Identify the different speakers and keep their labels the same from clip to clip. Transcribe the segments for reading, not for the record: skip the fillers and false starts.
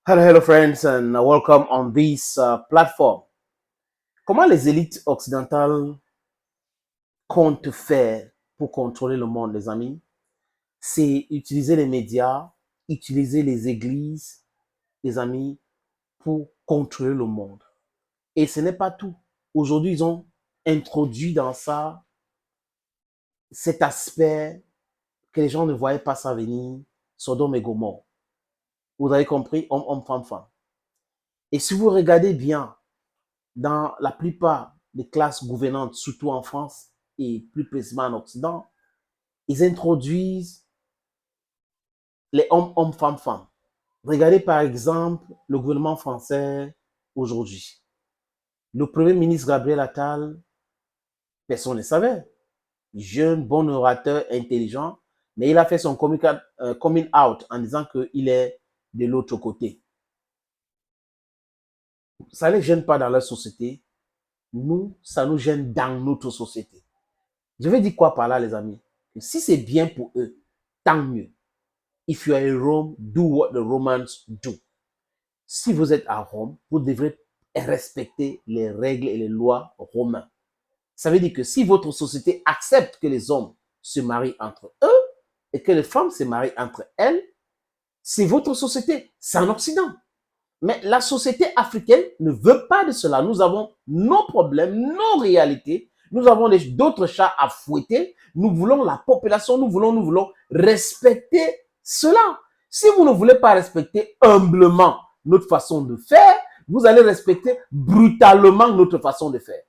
Speaker 1: Hello, friends, and welcome on this platform. Comment les élites occidentales comptent faire pour contrôler le monde, les amis? C'est utiliser les médias, utiliser les églises, les amis, pour contrôler le monde. Et ce n'est pas tout. Aujourd'hui, ils ont introduit dans ça cet aspect que les gens ne voyaient pas ça venir, Sodome et Gomorrhe. Vous avez compris? Homme, homme, femme, femme. Et si vous regardez bien, dans la plupart des classes gouvernantes, surtout en France et plus précisément en Occident, ils introduisent les hommes, hommes, femmes, femmes. Regardez par exemple le gouvernement français aujourd'hui. Le premier ministre Gabriel Attal, personne ne savait. Jeune, bon orateur, intelligent, mais il a fait son coming out en disant qu'il est de l'autre côté. Ça ne les gêne pas dans leur société. Nous, ça nous gêne dans notre société. Je vais dire quoi par là, les amis? Si c'est bien pour eux, tant mieux. If you are in Rome, do what the Romans do. Si vous êtes à Rome, vous devrez respecter les règles et les lois romaines. Ça veut dire que si votre société accepte que les hommes se marient entre eux et que les femmes se marient entre elles, c'est votre société, c'est en Occident. Mais la société africaine ne veut pas de cela. Nous avons nos problèmes, nos réalités. Nous avons d'autres chats à fouetter. Nous voulons la population, nous voulons respecter cela. Si vous ne voulez pas respecter humblement notre façon de faire, vous allez respecter brutalement notre façon de faire.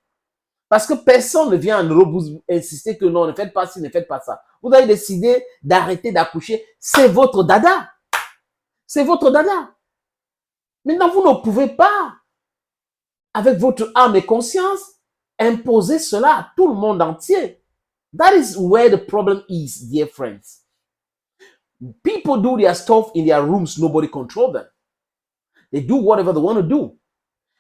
Speaker 1: Parce que personne ne vient en Europe vous insister que non, ne faites pas ci, ne faites pas ça. Vous avez décidé d'arrêter d'accoucher. C'est votre dada. C'est votre dada. Maintenant, vous ne pouvez pas, avec votre âme et conscience, imposer cela à tout le monde entier. That is where the problem is, dear friends. People do their stuff in their rooms, nobody controls them. They do whatever they want to do.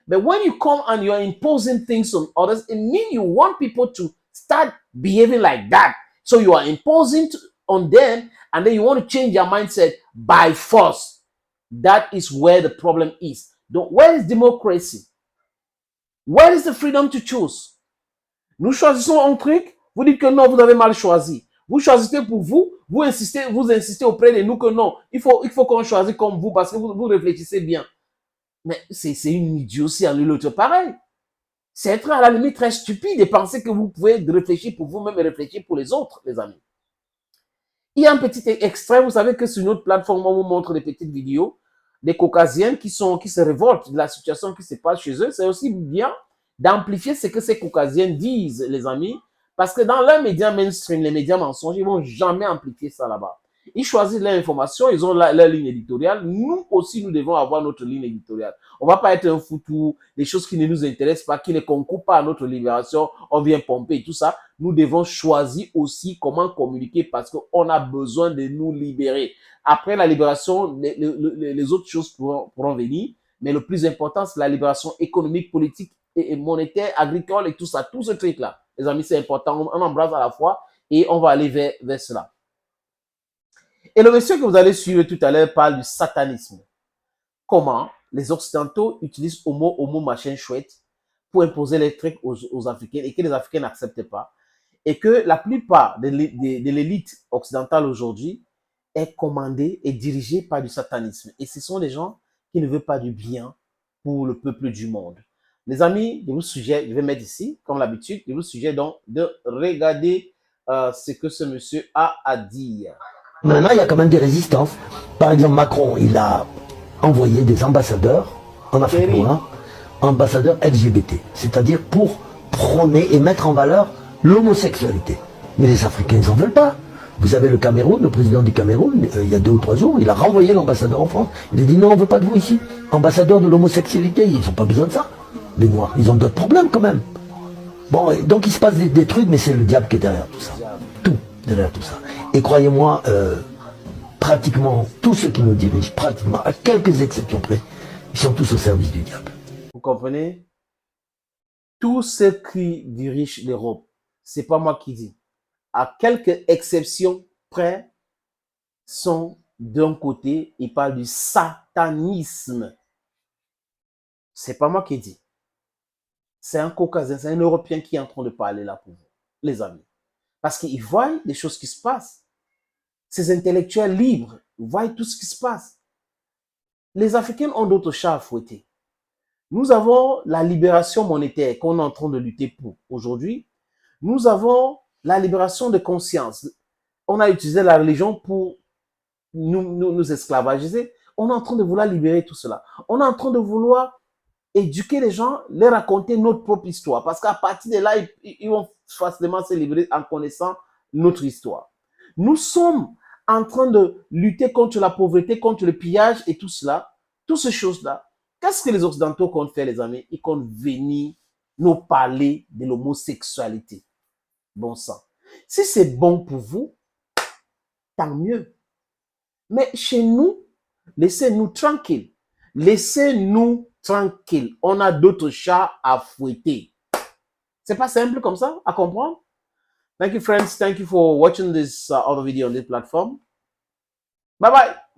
Speaker 1: But when you come and you're imposing things on others, it means you want people to start behaving like that. So you are imposing on them, and then you want to change your mindset by force. That is where the problem is. Where is democracy? Where is the freedom to choose? Nous choisissons un truc, vous dites que non, vous avez mal choisi. Vous choisissez pour vous, vous insistez auprès de nous que non, il faut qu'on choisisse comme vous parce que vous réfléchissez bien. Mais c'est une idiotie à l'autre pareil. C'est être à la limite très stupide de penser que vous pouvez réfléchir pour vous-même et réfléchir pour les autres, les amis. Il y a un petit extrait, vous savez que sur notre plateforme, on vous montre des petites vidéos des Caucasiennes qui se révoltent de la situation qui se passe chez eux. C'est aussi bien d'amplifier ce que ces Caucasiennes disent, les amis, parce que dans leurs médias mainstream, les médias mensonges, ils ne vont jamais amplifier ça là-bas. Ils choisissent l'information, ils ont leur ligne éditoriale. Nous aussi, nous devons avoir notre ligne éditoriale. On ne va pas être un foutou, des choses qui ne nous intéressent pas, qui ne concourent pas à notre libération, on vient pomper et tout ça. Nous devons choisir aussi comment communiquer parce qu'on a besoin de nous libérer. Après la libération, les autres choses pourront venir, mais le plus important, c'est la libération économique, politique et monétaire, agricole et tout ça, tout ce truc-là. Les amis, c'est important, on embrasse à la fois et on va aller vers cela. Et le monsieur que vous allez suivre tout à l'heure parle du satanisme. Comment les Occidentaux utilisent homo, machin chouette pour imposer les trucs aux Africains et que les Africains n'acceptent pas. Et que la plupart de l'élite occidentale aujourd'hui est commandée et dirigée par du satanisme. Et ce sont des gens qui ne veulent pas du bien pour le peuple du monde. Les amis, je vous suggère, je vais mettre ici, comme l'habitude, je vous suggère donc de regarder ce que ce monsieur a à dire.
Speaker 2: Maintenant, il y a quand même des résistances. Par exemple, Macron, il a envoyé des ambassadeurs en Afrique noire, ambassadeurs LGBT, c'est-à-dire pour prôner et mettre en valeur l'homosexualité. Mais les Africains, ils n'en veulent pas. Vous avez le Cameroun, le président du Cameroun, il y a 2 ou 3 jours, il a renvoyé l'ambassadeur en France. Il a dit non, on ne veut pas de vous ici. Ambassadeur de l'homosexualité, ils n'ont pas besoin de ça. Les Noirs, ils ont d'autres problèmes quand même. Bon, donc il se passe des trucs, mais c'est le diable qui est derrière tout ça. Tout derrière tout ça. Et croyez-moi, pratiquement tous ceux qui nous dirigent, pratiquement, à quelques exceptions près, ils sont tous au service du diable.
Speaker 1: Vous comprenez? Tous ceux qui dirigent l'Europe, c'est pas moi qui dis. À quelques exceptions près, sont d'un côté, il parle du satanisme. C'est pas moi qui dis. C'est un Caucasien, c'est un Européen qui est en train de parler là pour vous, les amis. Parce qu'ils voient les choses qui se passent. Ces intellectuels libres voient tout ce qui se passe. Les Africains ont d'autres chats à fouetter. Nous avons la libération monétaire qu'on est en train de lutter pour aujourd'hui. Nous avons la libération de conscience. On a utilisé la religion pour nous esclavagiser. On est en train de vouloir libérer tout cela. On est en train de vouloir éduquer les gens, les raconter notre propre histoire. Parce qu'à partir de là, ils vont facilement se libérer en connaissant notre histoire. Nous sommes en train de lutter contre la pauvreté, contre le pillage et tout cela, toutes ces choses-là. Qu'est-ce que les Occidentaux comptent faire, les amis? Ils comptent venir nous parler de l'homosexualité. Bon sang. Si c'est bon pour vous, tant mieux. Mais chez nous, laissez-nous tranquilles. Laissez-nous tranquilles. On a d'autres chats à fouetter. C'est pas simple comme ça à comprendre. Thank you, friends. Thank you for watching this other video on this platform. Bye bye.